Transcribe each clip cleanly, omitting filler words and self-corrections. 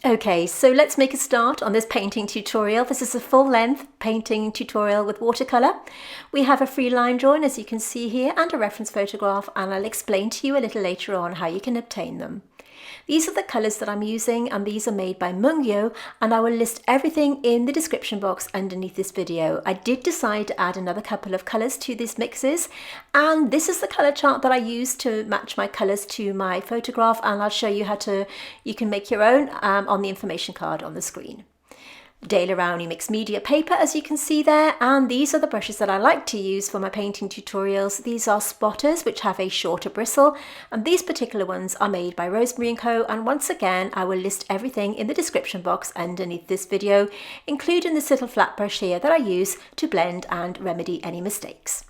Okay, so let's make a start on this painting tutorial. This is a full-length painting tutorial with watercolour. We have a free line drawing, as you can see here, and a reference photograph, and I'll explain to you a little later on how you can obtain them. These are the colours that I'm using, and these are made by Mungyo, and I will list everything in the description box underneath this video. I did decide to add another couple of colours to these mixes, and this is the colour chart that I used to match my colours to my photograph, and I'll show you how you can make your own on the information card on the screen. Daler Rowney mixed media paper, as you can see there, and these are the brushes that I like to use for my painting tutorials. These are spotters, which have a shorter bristle, and these particular ones are made by Rosemary Co, and once again I will list everything in the description box underneath this video, including this little flat brush here that I use to blend and remedy any mistakes.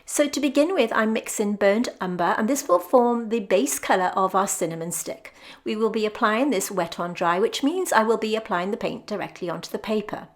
So to begin with, I'm mixing burnt umber, and this will form the base colour of our cinnamon stick. We will be applying this wet on dry, which means I will be applying the paint directly onto the paper.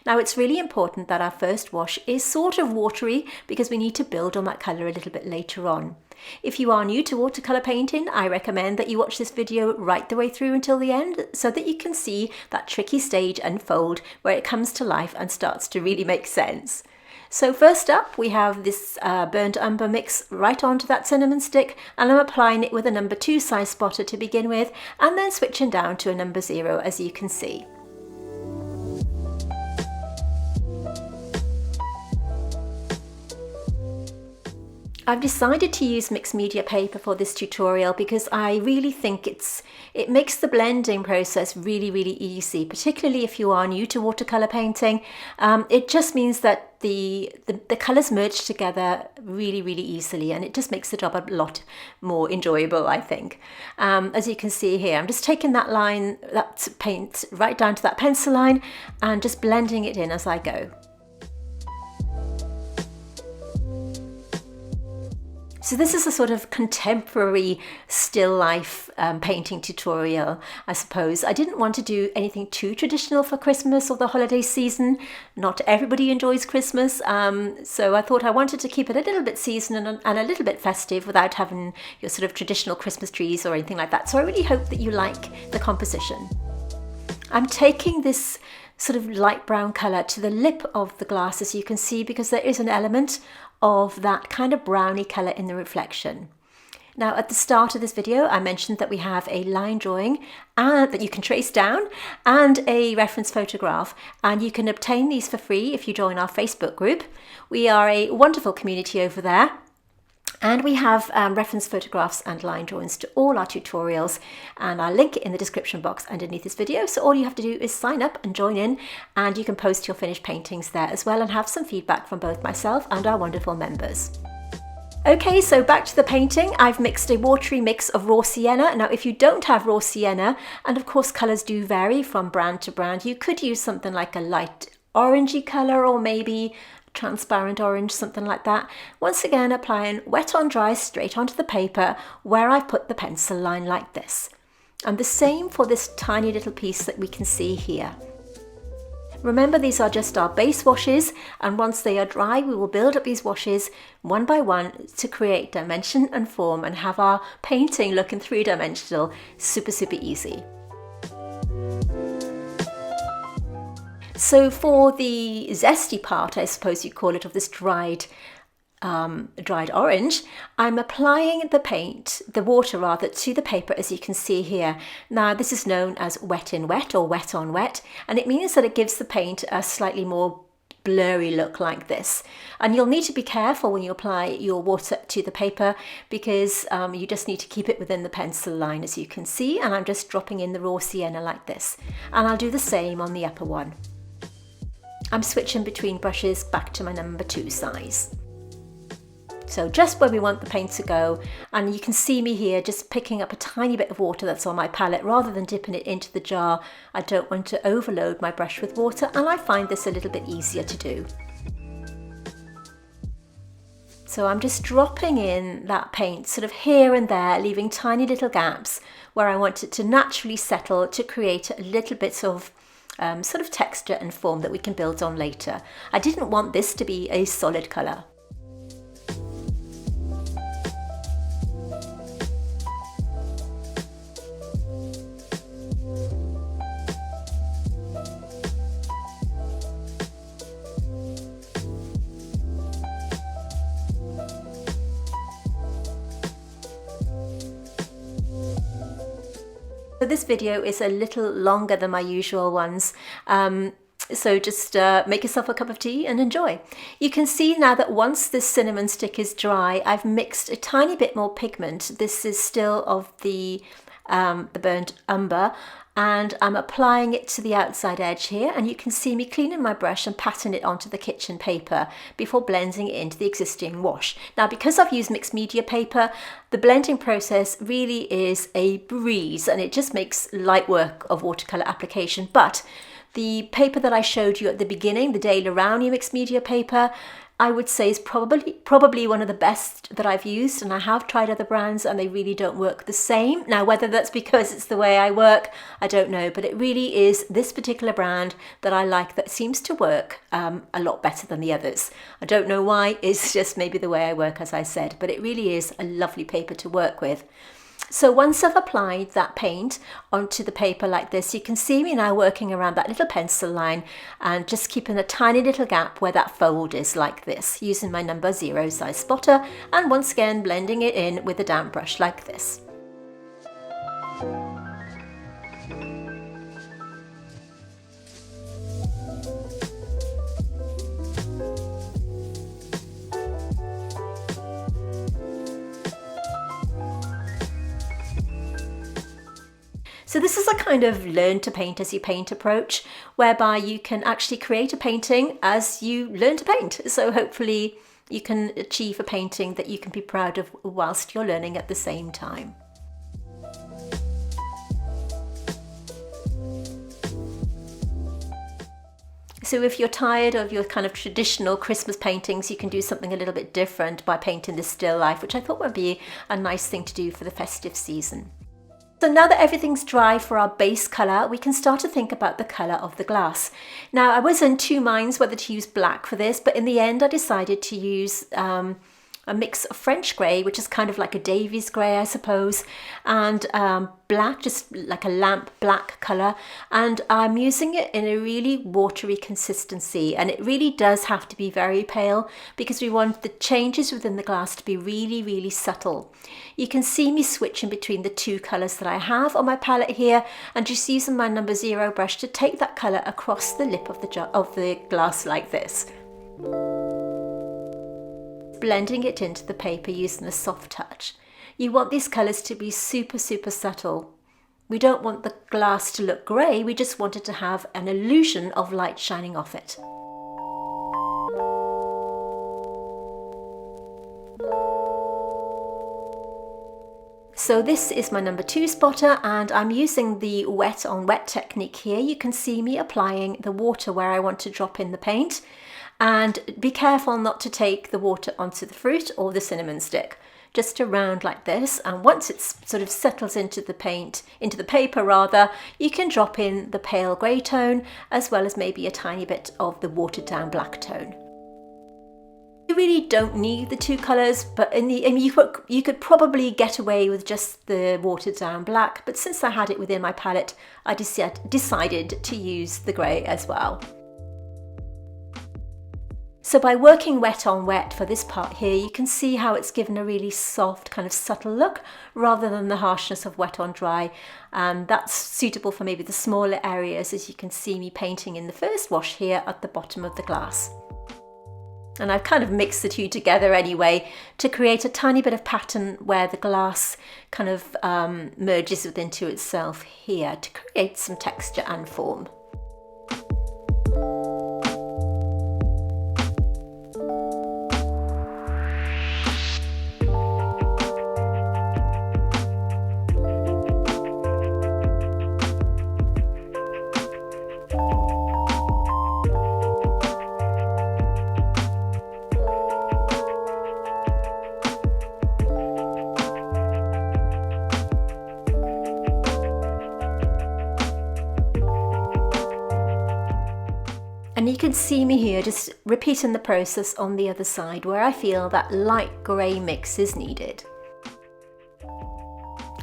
Now it's really important that our first wash is sort of watery because we need to build on that colour a little bit later on. If you are new to watercolour painting, I recommend that you watch this video right the way through until the end so that you can see that tricky stage unfold where it comes to life and starts to really make sense. So first up, we have this burnt umber mix right onto that cinnamon stick, and I'm applying it with a number 2 size spotter to begin with, and then switching down to a number 0, as you can see. I've decided to use mixed media paper for this tutorial because I really think it makes the blending process really easy, particularly if you are new to watercolour painting. It just means that the colours merge together really easily, and it just makes the job a lot more enjoyable, I think. As you can see here, I'm just taking that line, that paint right down to that pencil line and just blending it in as I go. So this is a sort of contemporary still life painting tutorial, I suppose. I didn't want to do anything too traditional for Christmas or the holiday season. Not everybody enjoys Christmas, so I thought I wanted to keep it a little bit seasonal and a little bit festive without having your sort of traditional Christmas trees or anything like that. So I really hope that you like the composition. I'm taking this sort of light brown colour to the lip of the glass, as you can see, because there is an element of that kind of browny colour in the reflection. Now at the start of this video I mentioned that we have a line drawing that you can trace down and a reference photograph, and you can obtain these for free if you join our Facebook group. We are a wonderful community over there. And we have reference photographs and line drawings to all our tutorials, and I'll link it in the description box underneath this video. So all you have to do is sign up and join in, and you can post your finished paintings there as well and have some feedback from both myself and our wonderful members. Okay, so back to the painting. I've mixed a watery mix of raw sienna. Now if you don't have raw sienna, and of course colours do vary from brand to brand, you could use something like a light orangey colour or maybe transparent orange, something like that. Once again, applying wet on dry straight onto the paper where I've put the pencil line like this. And the same for this tiny little piece that we can see here. Remember, these are just our base washes, and once they are dry we will build up these washes one by one to create dimension and form and have our painting looking three-dimensional super easy. So for the zesty part, I suppose you call it, of this dried orange, I'm applying the water rather, to the paper, as you can see here. Now this is known as wet in wet or wet on wet, and it means that it gives the paint a slightly more blurry look like this. And you'll need to be careful when you apply your water to the paper because you just need to keep it within the pencil line, as you can see, and I'm just dropping in the raw sienna like this. And I'll do the same on the upper one. I'm switching between brushes back to my number 2 size. So just where we want the paint to go, and you can see me here just picking up a tiny bit of water that's on my palette rather than dipping it into the jar. I don't want to overload my brush with water, and I find this a little bit easier to do. So I'm just dropping in that paint sort of here and there, leaving tiny little gaps where I want it to naturally settle to create a little bit of sort of texture and form that we can build on later. I didn't want this to be a solid colour. So this video is a little longer than my usual ones. So just make yourself a cup of tea and enjoy. You can see now that once this cinnamon stick is dry, I've mixed a tiny bit more pigment. This is still of the burnt umber, and I'm applying it to the outside edge here, and you can see me cleaning my brush and patting it onto the kitchen paper before blending it into the existing wash. Now, because I've used mixed media paper, the blending process really is a breeze, and it just makes light work of watercolor application. But the paper that I showed you at the beginning, the Daily Rowney mixed media paper, I would say is probably one of the best that I've used, and I have tried other brands and they really don't work the same. Now, whether that's because it's the way I work, I don't know, but it really is this particular brand that I like that seems to work a lot better than the others. I don't know why, it's just maybe the way I work, as I said, but it really is a lovely paper to work with. So once I've applied that paint onto the paper like this, you can see me now working around that little pencil line and just keeping a tiny little gap where that fold is like this, using my number 0 size spotter, and once again blending it in with a damp brush like this. So this is a kind of learn to paint as you paint approach, whereby you can actually create a painting as you learn to paint. So hopefully you can achieve a painting that you can be proud of whilst you're learning at the same time. So if you're tired of your kind of traditional Christmas paintings, you can do something a little bit different by painting this still life, which I thought would be a nice thing to do for the festive season. So now that everything's dry for our base colour, we can start to think about the colour of the glass. Now, I was in two minds whether to use black for this, but in the end I decided to use a mix of French grey, which is kind of like a Davies grey, I suppose, and black, just like a lamp black colour. And I'm using it in a really watery consistency, and it really does have to be very pale because we want the changes within the glass to be really, really subtle. You can see me switching between the two colours that I have on my palette here, and just using my number 0 brush to take that colour across the lip of the glass like this. Blending it into the paper using a soft touch. You want these colours to be super, super subtle. We don't want the glass to look grey, we just want it to have an illusion of light shining off it. So this is my number 2 spotter, and I'm using the wet on wet technique here. You can see me applying the water where I want to drop in the paint. And be careful not to take the water onto the fruit or the cinnamon stick, just around like this. And once it sort of settles into the paint, into the paper rather, you can drop in the pale grey tone as well as maybe a tiny bit of the watered down black tone. You really don't need the two colours, but you could probably get away with just the watered down black, but since I had it within my palette, I decided to use the grey as well. So by working wet on wet for this part here, you can see how it's given a really soft kind of subtle look rather than the harshness of wet on dry. And that's suitable for maybe the smaller areas, as you can see me painting in the first wash here at the bottom of the glass. And I've kind of mixed the two together anyway to create a tiny bit of pattern where the glass kind of merges into itself here to create some texture and form. And you can see me here just repeating the process on the other side where I feel that light grey mix is needed.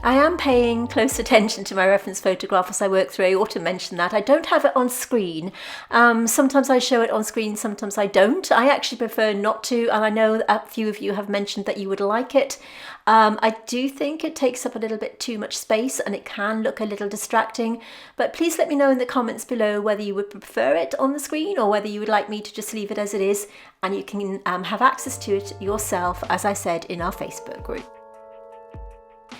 I am paying close attention to my reference photograph as I work through. I ought to mention that. I don't have it on screen. Sometimes I show it on screen, sometimes I don't. I actually prefer not to, and I know a few of you have mentioned that you would like it. I do think it takes up a little bit too much space and it can look a little distracting, but please let me know in the comments below whether you would prefer it on the screen or whether you would like me to just leave it as it is, and you can have access to it yourself, as I said, in our Facebook group.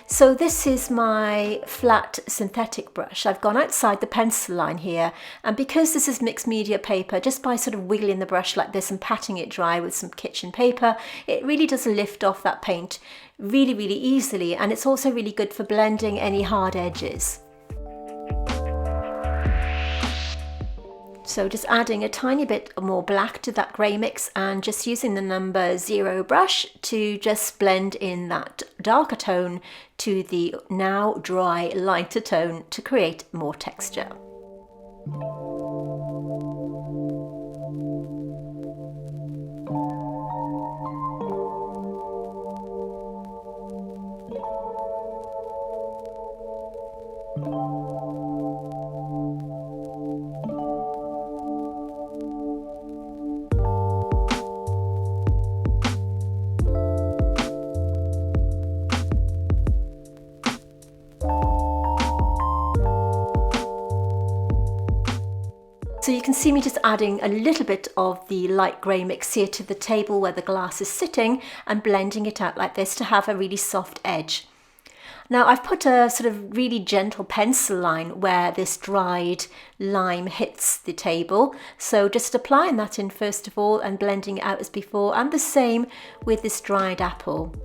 So this is my flat synthetic brush. I've gone outside the pencil line here, and because this is mixed media paper, just by sort of wiggling the brush like this and patting it dry with some kitchen paper, it really does lift off that paint really easily, and it's also really good for blending any hard edges. So just adding a tiny bit more black to that grey mix and just using the number 0 brush to just blend in that darker tone to the now dry lighter tone to create more texture. So you can see me just adding a little bit of the light grey mix here to the table where the glass is sitting and blending it out like this to have a really soft edge. Now I've put a sort of really gentle pencil line where this dried lime hits the table. So just applying that in first of all and blending it out as before, and the same with this dried apple.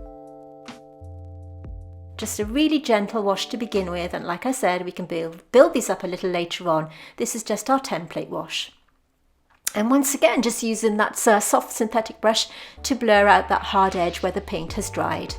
Just a really gentle wash to begin with, and like I said, we can build these up a little later on. This is just our template wash. And once again, just using that soft synthetic brush to blur out that hard edge where the paint has dried.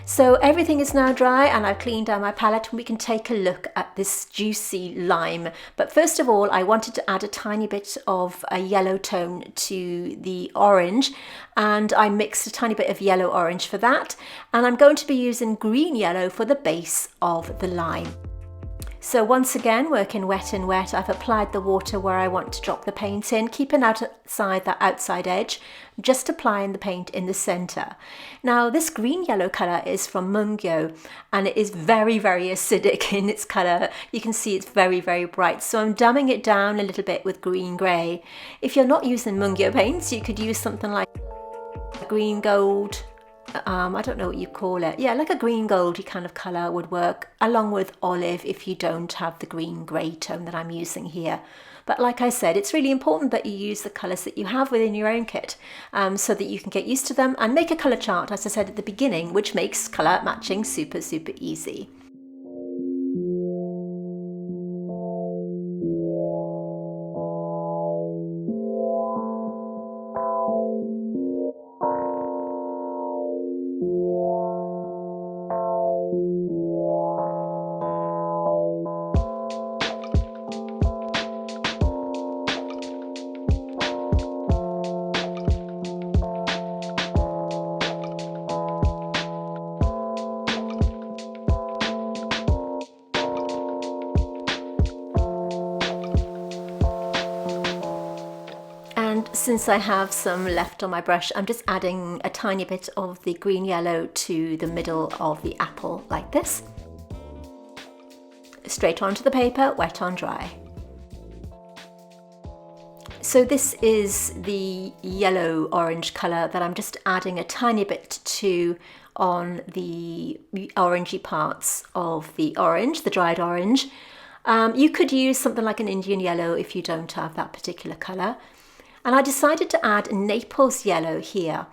So everything is now dry and I've cleaned down my palette, and we can take a look at this juicy lime. But first of all, I wanted to add a tiny bit of a yellow tone to the orange, and I mixed a tiny bit of yellow orange for that. And I'm going to be using green yellow for the base of the lime. So once again, working wet and wet, I've applied the water where I want to drop the paint in, keeping outside that outside edge, just applying the paint in the centre. Now this green yellow colour is from Mungyo, and it is very acidic in its colour. You can see it's very bright, so I'm dumbing it down a little bit with green grey. If you're not using Mungyo paints, you could use something like green gold. I don't know what you call it. Yeah, like a green goldy kind of colour would work, along with olive if you don't have the green grey tone that I'm using here. But like I said, it's really important that you use the colours that you have within your own kit, so that you can get used to them and make a colour chart, as I said at the beginning, which makes colour matching super easy. Since I have some left on my brush, I'm just adding a tiny bit of the green yellow to the middle of the apple like this. Straight onto the paper, wet on dry. So this is the yellow orange colour that I'm just adding a tiny bit to on the orangey parts of the orange, the dried orange. You could use something like an Indian yellow if you don't have that particular colour. And I decided to add Naples yellow here.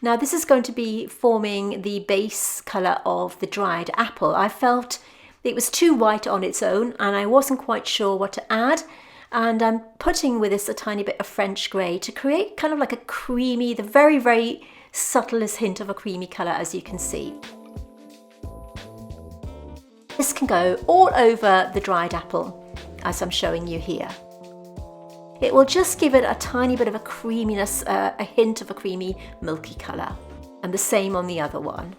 Now this is going to be forming the base colour of the dried apple. I felt it was too white on its own and I wasn't quite sure what to add. And I'm putting with this a tiny bit of French grey to create kind of like a creamy, the very subtlest hint of a creamy colour, as you can see. This can go all over the dried apple, as I'm showing you here. It will just give it a tiny bit of a creaminess, a hint of a creamy, milky colour. And the same on the other one.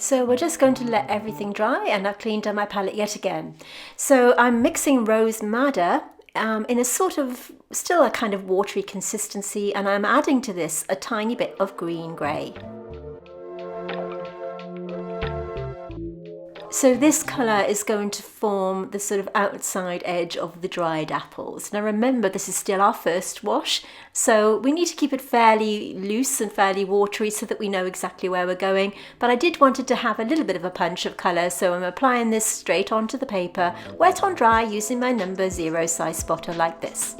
So we're just going to let everything dry, and I've cleaned up my palette yet again. So I'm mixing rose madder in a sort of, still a kind of watery consistency, and I'm adding to this a tiny bit of green grey. So this colour is going to form the sort of outside edge of the dried apples. Now remember, this is still our first wash, so we need to keep it fairly loose and fairly watery so that we know exactly where we're going. But I did want it to have a little bit of a punch of colour, so I'm applying this straight onto the paper, wet on dry, using my number 0 size spotter like this.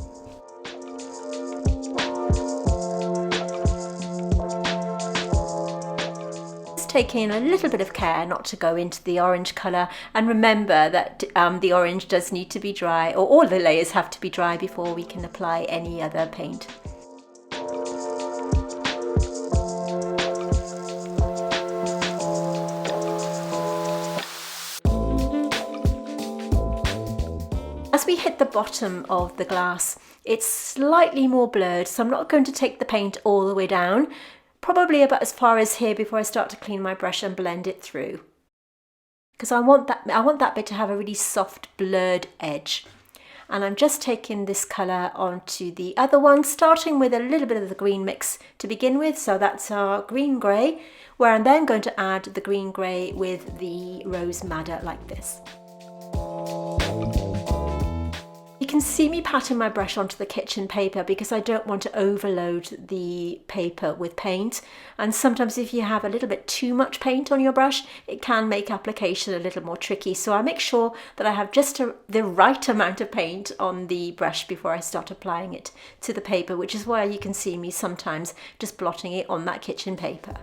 Taking a little bit of care not to go into the orange colour, and remember that the orange does need to be dry, or all the layers have to be dry before we can apply any other paint. As we hit the bottom of the glass, it's slightly more blurred, so I'm not going to take the paint all the way down. Probably about as far as here before I start to clean my brush and blend it through, because I want that bit to have a really soft blurred edge. And I'm just taking this colour onto the other one, starting with a little bit of the green mix to begin with. So that's our green grey, where I'm then going to add the green grey with the rose madder like this. You can see me patting my brush onto the kitchen paper because I don't want to overload the paper with paint, and sometimes if you have a little bit too much paint on your brush, it can make application a little more tricky. So I make sure that I have just the right amount of paint on the brush before I start applying it to the paper, which is why you can see me sometimes just blotting it on that kitchen paper.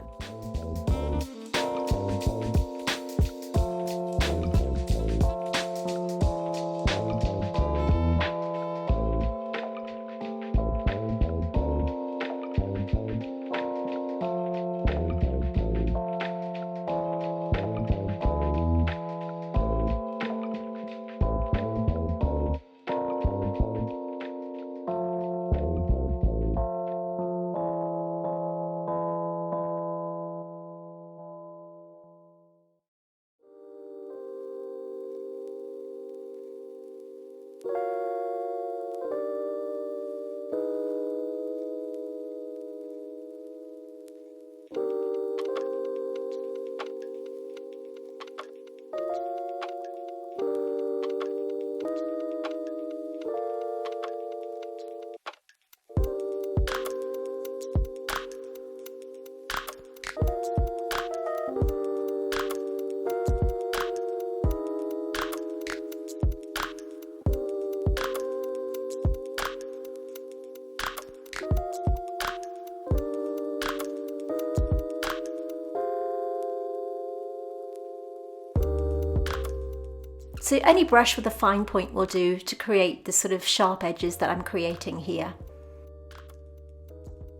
So any brush with a fine point will do to create the sort of sharp edges that I'm creating here.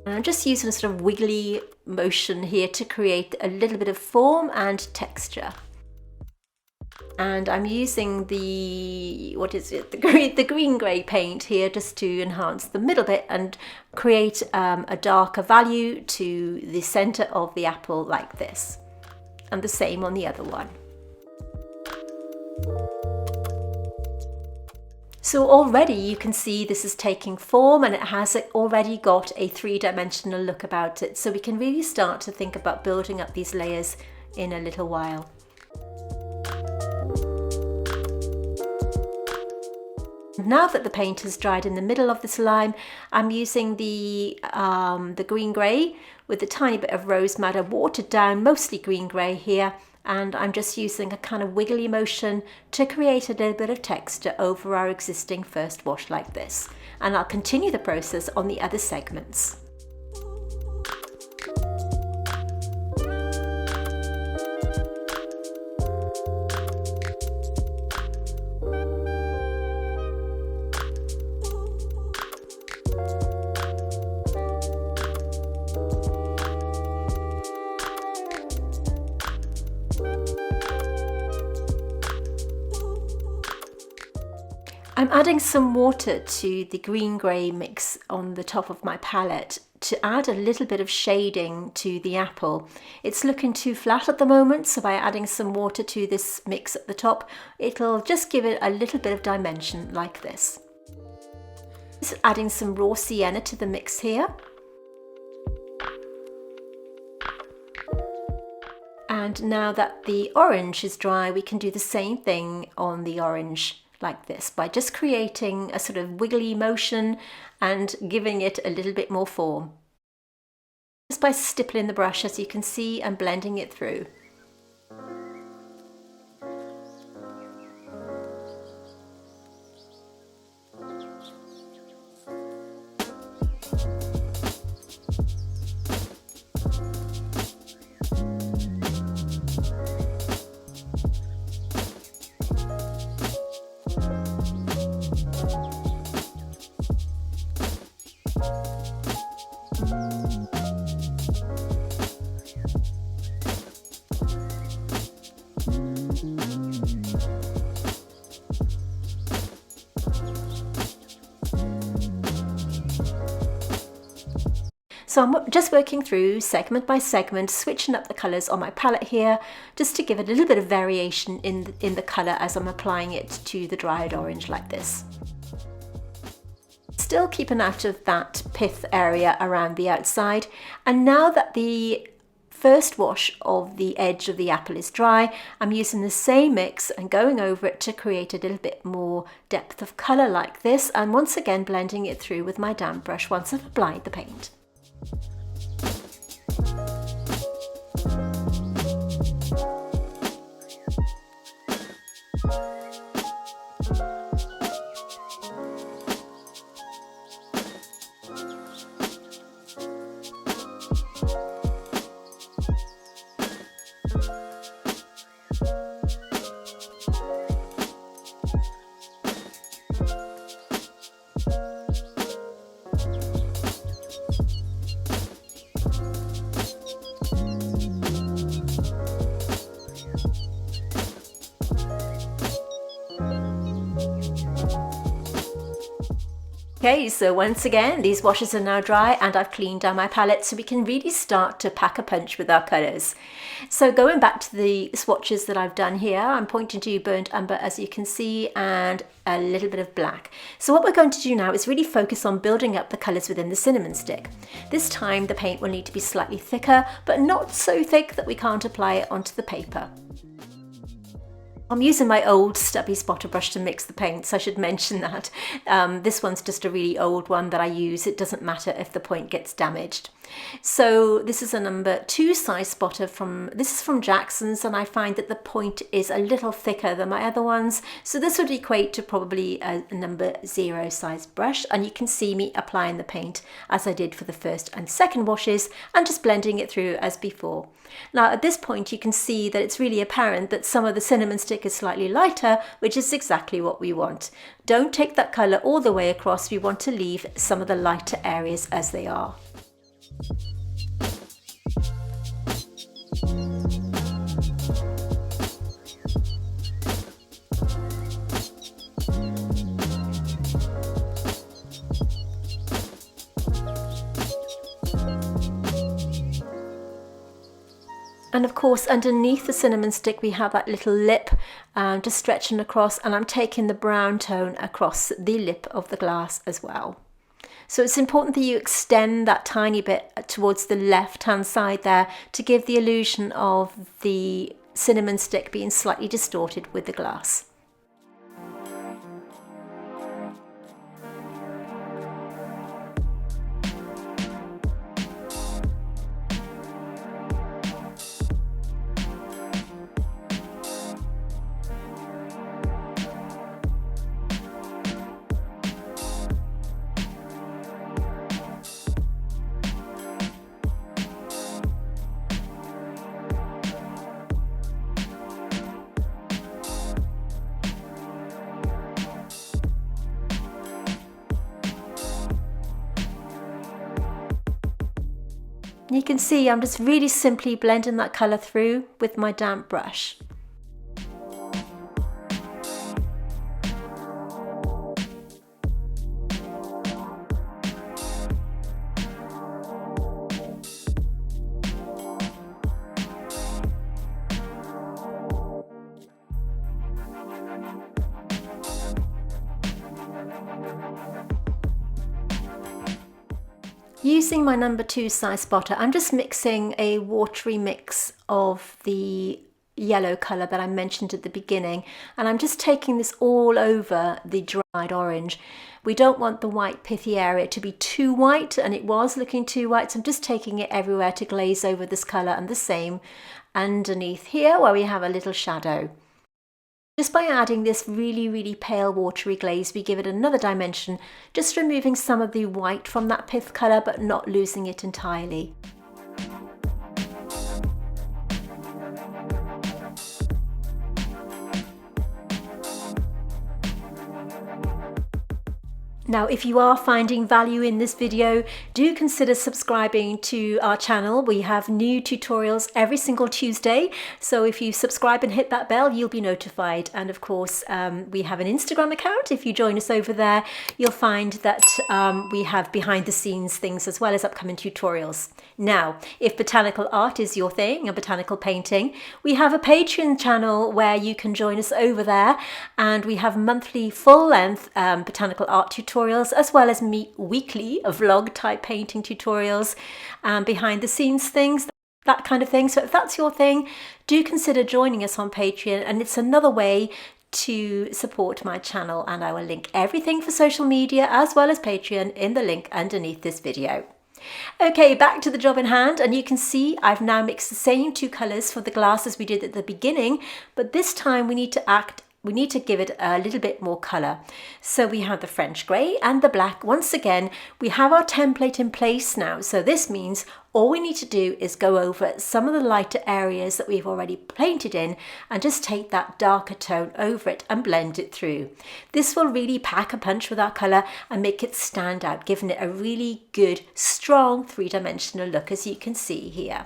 And I'm just using a sort of wiggly motion here to create a little bit of form and texture. And I'm using the green grey paint here just to enhance the middle bit and create a darker value to the centre of the apple like this. And the same on the other one. So already you can see this is taking form, and it has already got a three-dimensional look about it. So we can really start to think about building up these layers in a little while. Now that the paint has dried in the middle of this line, I'm using the green grey with a tiny bit of rose madder, watered down, mostly green grey here. And I'm just using a kind of wiggly motion to create a little bit of texture over our existing first wash like this. And I'll continue the process on the other segments. I'm adding some water to the green grey mix on the top of my palette to add a little bit of shading to the apple. It's looking too flat at the moment, so by adding some water to this mix at the top, it'll just give it a little bit of dimension like this. Just adding some raw sienna to the mix here. And now that the orange is dry, we can do the same thing on the orange like this, by just creating a sort of wiggly motion and giving it a little bit more form. Just by stippling the brush, as you can see, and blending it through. So I'm just working through segment by segment, switching up the colours on my palette here, just to give a little bit of variation in the colour as I'm applying it to the dried orange like this. Still keeping out of that pith area around the outside. And now that the first wash of the edge of the apple is dry, I'm using the same mix and going over it to create a little bit more depth of colour like this, and once again blending it through with my damp brush once I've applied the paint. Okay, so once again, these washes are now dry and I've cleaned down my palette, so we can really start to pack a punch with our colours. So going back to the swatches that I've done here, I'm pointing to burnt umber, as you can see, and a little bit of black. So what we're going to do now is really focus on building up the colours within the cinnamon stick. This time the paint will need to be slightly thicker, but not so thick that we can't apply it onto the paper. I'm using my old stubby spotter brush to mix the paints, I should mention that. This one's just a really old one that I use. It doesn't matter if the point gets damaged. So this is a number 2 size spotter this is from Jackson's, and I find that the point is a little thicker than my other ones. So this would equate to probably a number 0 size brush, and you can see me applying the paint as I did for the first and second washes and just blending it through as before. Now at this point you can see that it's really apparent that some of the cinnamon stick is slightly lighter, which is exactly what we want. Don't take that colour all the way across, we want to leave some of the lighter areas as they are. And of course, underneath the cinnamon stick, we have that little lip just stretching across, and I'm taking the brown tone across the lip of the glass as well. So it's important that you extend that tiny bit towards the left-hand side there to give the illusion of the cinnamon stick being slightly distorted with the glass. You can see I'm just really simply blending that colour through with my damp brush. Using my number 2 size spotter, I'm just mixing a watery mix of the yellow colour that I mentioned at the beginning, and I'm just taking this all over the dried orange. We don't want the white pithy area to be too white, and it was looking too white, so I'm just taking it everywhere to glaze over this colour, and the same underneath here where we have a little shadow. Just by adding this really pale watery glaze, we give it another dimension, just removing some of the white from that pith colour but not losing it entirely. Now, if you are finding value in this video, do consider subscribing to our channel. We have new tutorials every single Tuesday. So if you subscribe and hit that bell, you'll be notified. And of course, we have an Instagram account. If you join us over there, you'll find that we have behind the scenes things as well as upcoming tutorials. Now, if botanical art is your thing, and botanical painting, we have a Patreon channel where you can join us over there. And we have monthly full-length botanical art tutorials, as well as weekly vlog type painting tutorials, behind the scenes things, that kind of thing. So if that's your thing, do consider joining us on Patreon, and it's another way to support my channel, and I will link everything for social media as well as Patreon in the link underneath this video. Okay, back to the job in hand, and you can see I've now mixed the same 2 colours for the glass as we did at the beginning, but this time we need to give it a little bit more colour. So we have the French grey and the black. Once again, we have our template in place now. So this means all we need to do is go over some of the lighter areas that we've already painted in and just take that darker tone over it and blend it through. This will really pack a punch with our colour and make it stand out, giving it a really good, strong 3-dimensional look, as you can see here.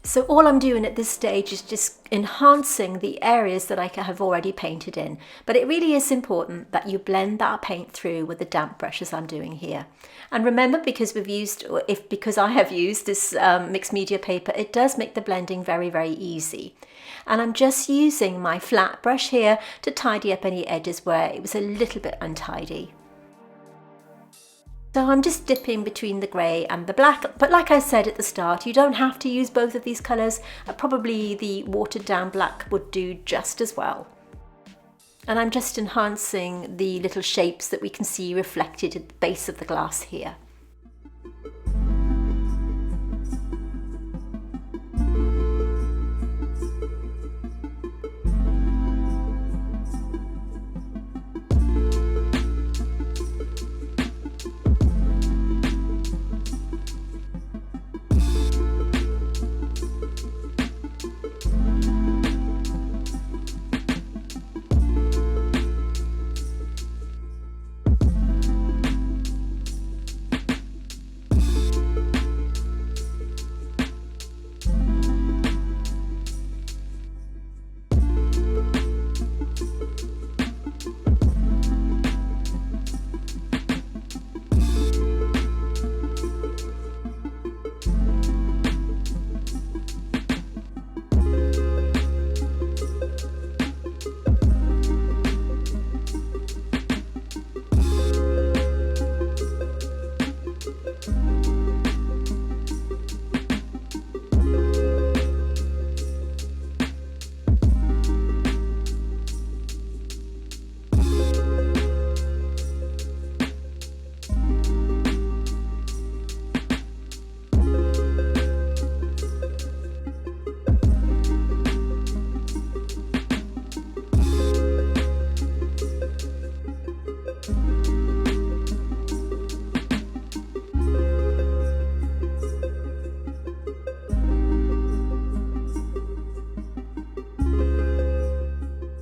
So all I'm doing at this stage is just enhancing the areas that I have already painted in. But it really is important that you blend that paint through with the damp brush as I'm doing here. And remember, because I have used this mixed media paper, it does make the blending very easy. And I'm just using my flat brush here to tidy up any edges where it was a little bit untidy. So I'm just dipping between the grey and the black, but like I said at the start, you don't have to use both of these colours. Probably the watered down black would do just as well. And I'm just enhancing the little shapes that we can see reflected at the base of the glass here.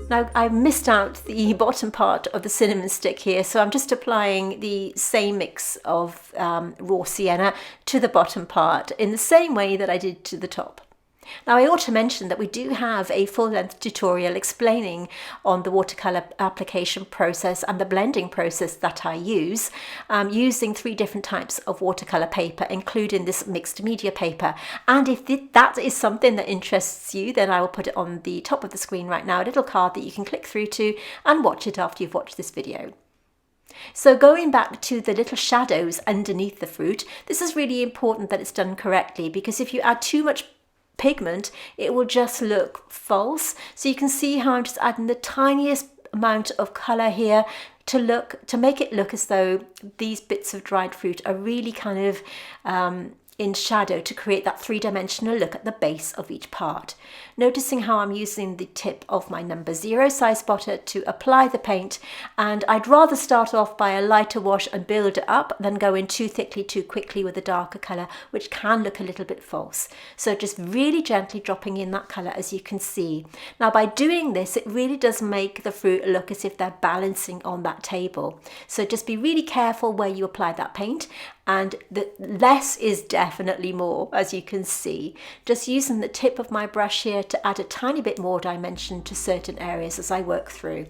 Now I've missed out the bottom part of the cinnamon stick here, so I'm just applying the same mix of raw sienna to the bottom part in the same way that I did to the top. Now I ought to mention that we do have a full-length tutorial explaining on the watercolour application process and the blending process that I use, using 3 different types of watercolour paper, including this mixed media paper. And if that is something that interests you, then I will put it on the top of the screen right now, a little card that you can click through to and watch it after you've watched this video. So going back to the little shadows underneath the fruit, this is really important that it's done correctly, because if you add too much pigment, it will just look false. So you can see how I'm just adding the tiniest amount of colour here to make it look as though these bits of dried fruit are really kind of in shadow, to create that 3-dimensional look at the base of each part. Noticing how I'm using the tip of my number 0 size spotter to apply the paint, and I'd rather start off by a lighter wash and build it up than go in too thickly too quickly with a darker colour, which can look a little bit false. So just really gently dropping in that colour, as you can see. Now by doing this, it really does make the fruit look as if they're balancing on that table. So just be really careful where you apply that paint, and the less is definitely more, as you can see. Just using the tip of my brush here to add a tiny bit more dimension to certain areas as I work through.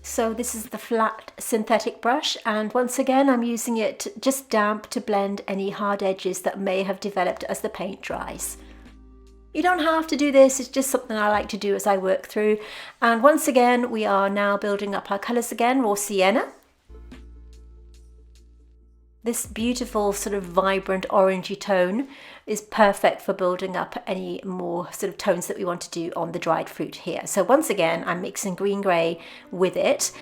So this is the flat synthetic brush, and once again I'm using it just damp to blend any hard edges that may have developed as the paint dries. You don't have to do this, it's just something I like to do as I work through. And once again, we are now building up our colours again, raw sienna. This beautiful sort of vibrant orangey tone is perfect for building up any more sort of tones that we want to do on the dried fruit here. So once again, I'm mixing green grey with it.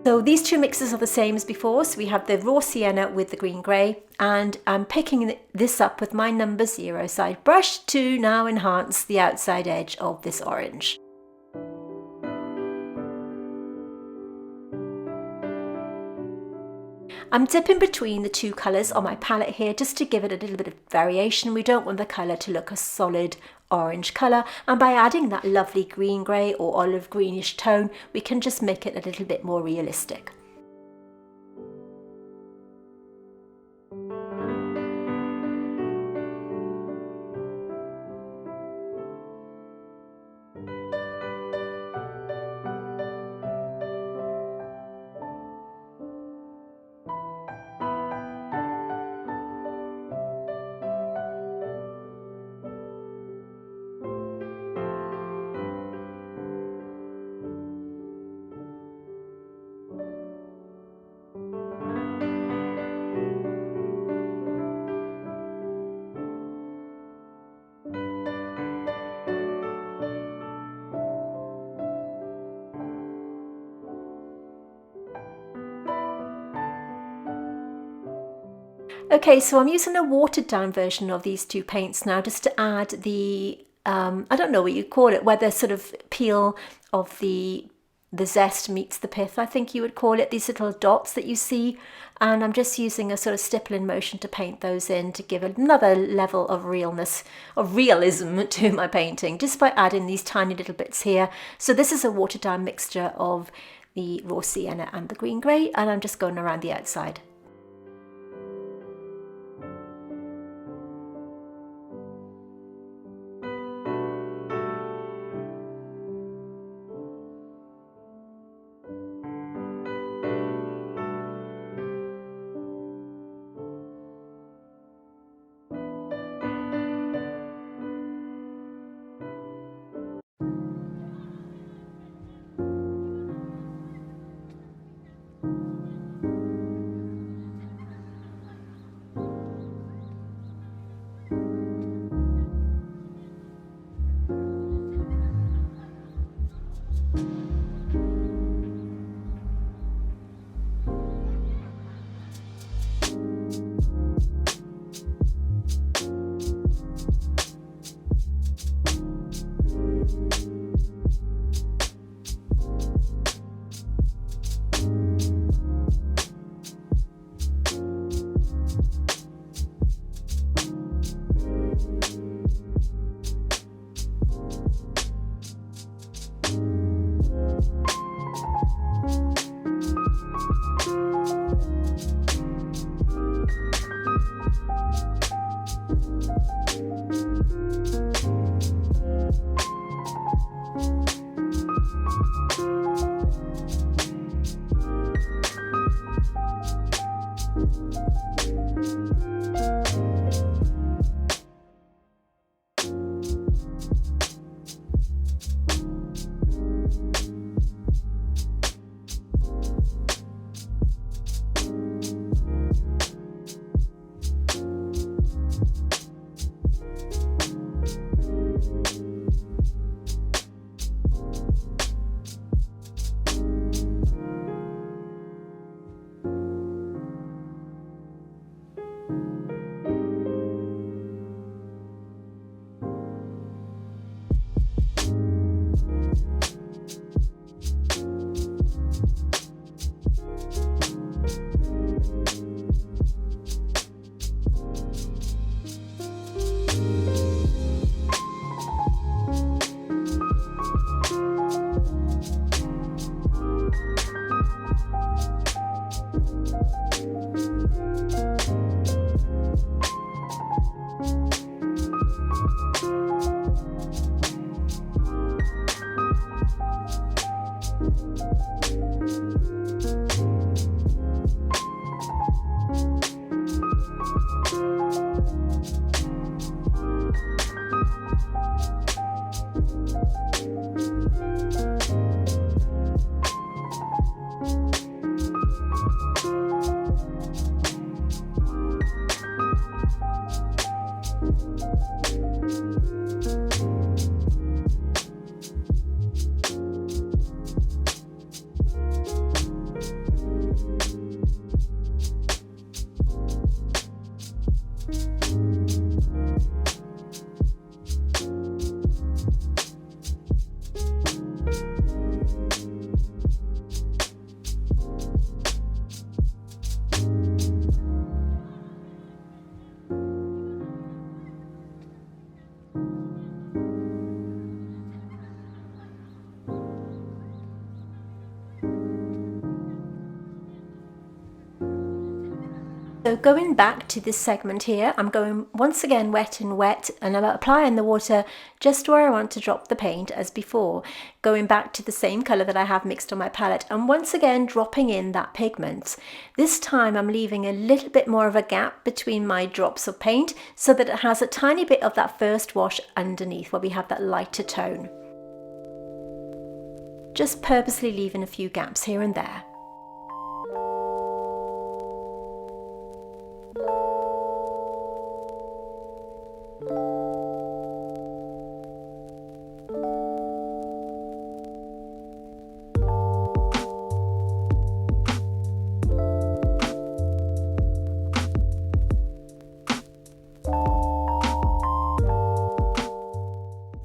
So these 2 mixes are the same as before, so we have the raw sienna with the green grey, and I'm picking this up with my number 0 size brush to now enhance the outside edge of this orange. I'm dipping between the 2 colours on my palette here just to give it a little bit of variation. We don't want the colour to look a solid orange colour, and by adding that lovely green grey or olive greenish tone, we can just make it a little bit more realistic. Okay, so I'm using a watered down version of these 2 paints now, just to add the, I don't know what you call it, where the sort of peel of the zest meets the pith, I think you would call it, these little dots that you see. And I'm just using a sort of stippling motion to paint those in to give another level of realness, of realism to my painting, just by adding these tiny little bits here. So this is a watered down mixture of the raw sienna and the green grey, and I'm just going around the outside. So going back to this segment here, I'm going once again wet and wet, and I'm applying the water just where I want to drop the paint as before, going back to the same colour that I have mixed on my palette, and once again dropping in that pigment. This time I'm leaving a little bit more of a gap between my drops of paint so that it has a tiny bit of that first wash underneath where we have that lighter tone. Just purposely leaving a few gaps here and there.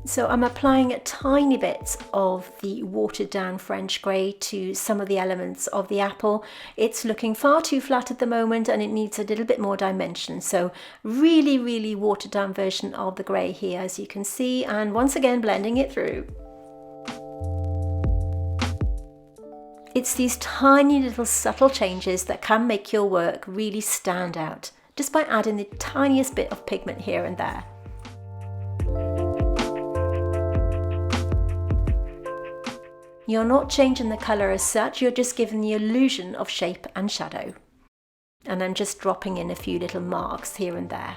So I'm applying tiny bits of the watered down French grey to some of the elements of the apple. It's looking far too flat at the moment and it needs a little bit more dimension. So really watered down version of the grey here, as you can see, and once again blending it through. It's these tiny little subtle changes that can make your work really stand out, just by adding the tiniest bit of pigment here and there. You're not changing the colour as such, you're just giving the illusion of shape and shadow. And I'm just dropping in a few little marks here and there.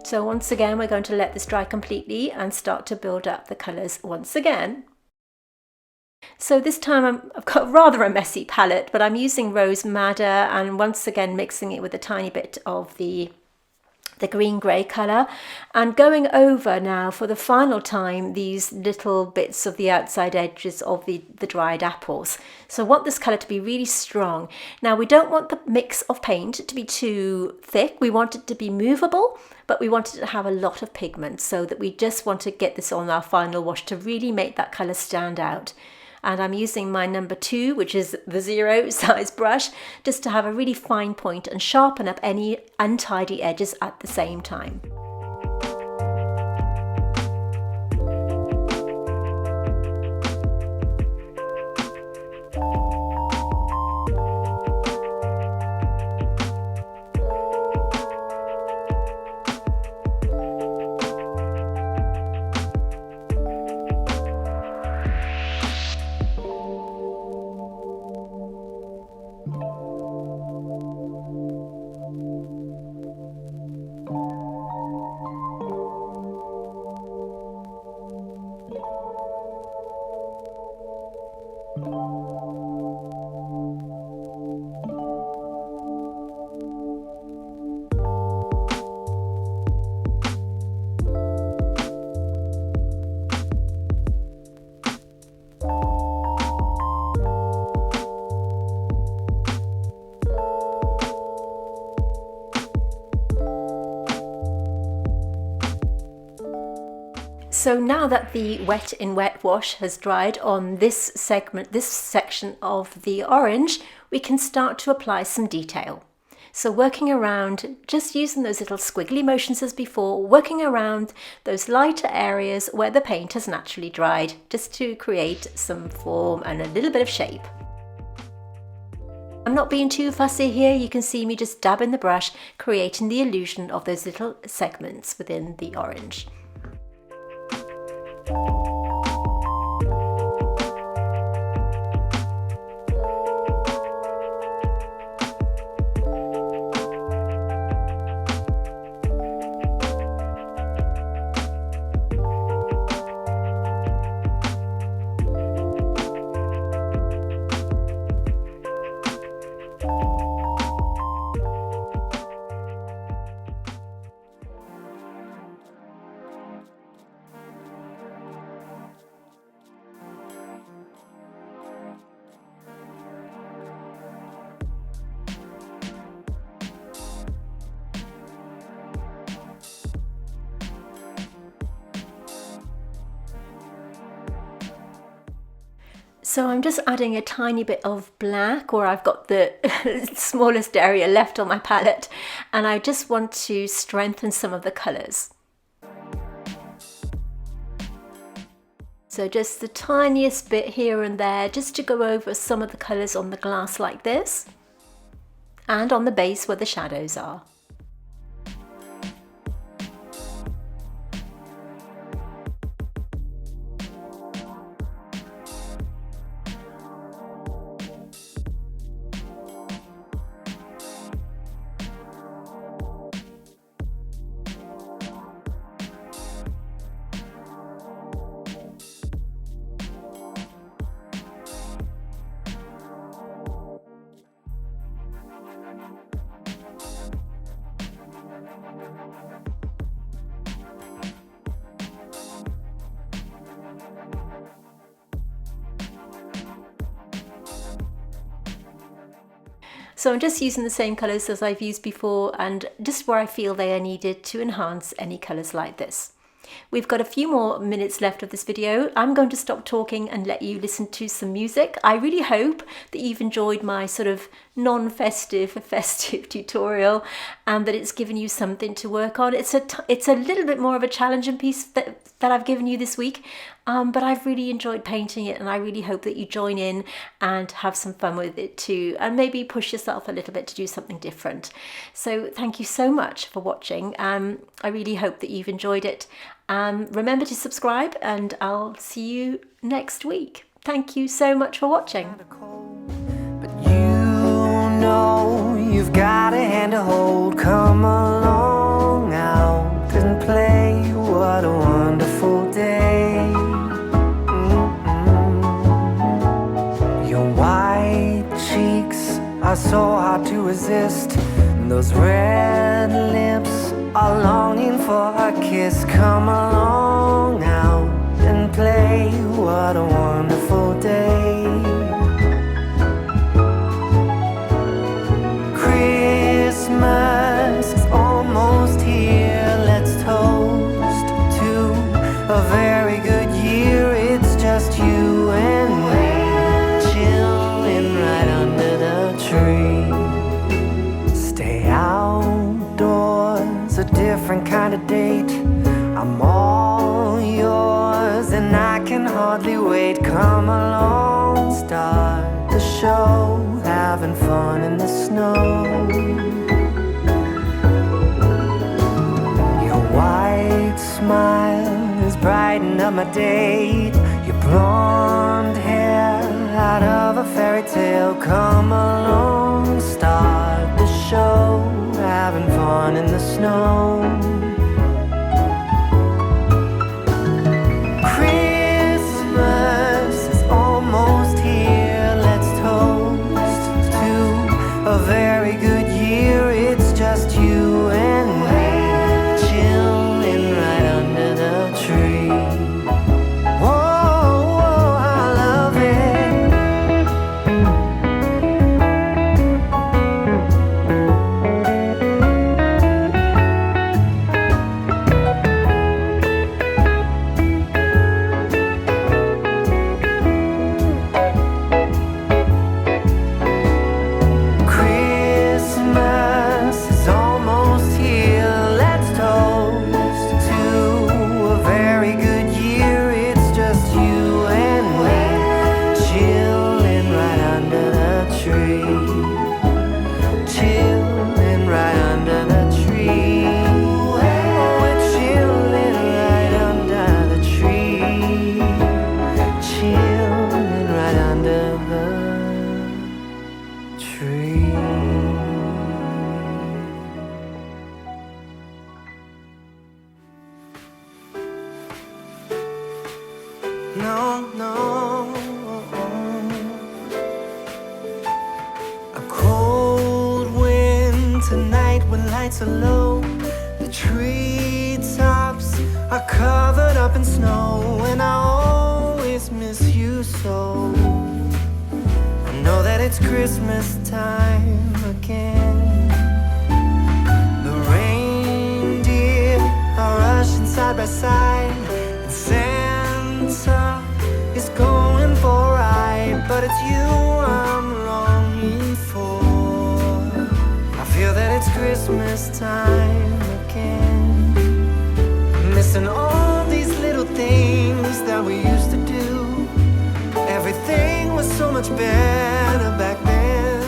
So once again, we're going to let this dry completely and start to build up the colours once again. So this time I've got rather a messy palette, but I'm using Rose Madder and once again mixing it with a tiny bit of the green grey colour, and going over now for the final time these little bits of the outside edges of the dried apples. So I want this colour to be really strong. Now we don't want the mix of paint to be too thick, we want it to be movable, but we want it to have a lot of pigment, so that we just want to get this on our final wash to really make that colour stand out. And I'm using my number 2, which is the 0 size brush, just to have a really fine point and sharpen up any untidy edges at the same time. So now that the wet in wet wash has dried on this section of the orange, we can start to apply some detail. So working around, just using those little squiggly motions as before, working around those lighter areas where the paint has naturally dried, just to create some form and a little bit of shape. I'm not being too fussy here. You can see me just dabbing the brush, creating the illusion of those little segments within the orange. So I'm just adding a tiny bit of black, or I've got the smallest area left on my palette, and I just want to strengthen some of the colours. So just the tiniest bit here and there, just to go over some of the colours on the glass like this, and on the base where the shadows are. So I'm just using the same colours as I've used before, and just where I feel they are needed to enhance any colours like this. We've got a few more minutes left of this video. I'm going to stop talking and let you listen to some music. I really hope that you've enjoyed my sort of non-festive, festive tutorial, and that it's given you something to work on. It's a little bit more of a challenging piece that I've given you this week, but I've really enjoyed painting it, and I really hope that you join in and have some fun with it too, and maybe push yourself a little bit to do something different. So thank you so much for watching. I really hope that you've enjoyed it. Remember to subscribe, and I'll see you next week. Thank you so much for watching. But you know you've got a hand to hold. Come along out and play. What a wonderful day. Your white cheeks are so hard to resist. Those red lips are longing for a kiss. Come along out and play. What a wonderful day. Christmas is almost here. Let's toast to a very good year. It's just you and me, chilling right under the tree. Stay outdoors, a different kind of date. I'm all yours and I can hardly wait. Come along, start the show, having fun in the snow. Your white smile is brightening up my date. Your blonde hair out of a fairy tale. Come along, start the show, having fun in the snow. Christmas is almost here. Let's toast to a very good year. It's just you and me, chilling right under the tree. Whoa, whoa, I love it. no, no. A cold winter night when lights are low, the treetops are covered up in snow, and I always miss you so. I know that it's Christmas time again. The reindeer are rushing side by side, and Santa is going for a ride. But it's you I'm longing for. I feel that it's Christmas time again. Missing all these little things that we used to do. Everything was so much better back then,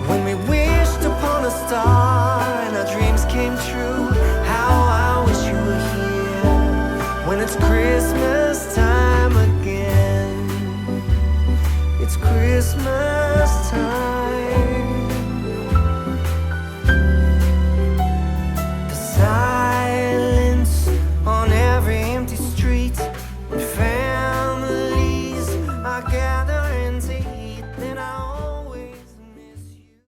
when we wished upon a star and our dreams came true. How I wish you were here when it's Christmas time again. It's Christmas time.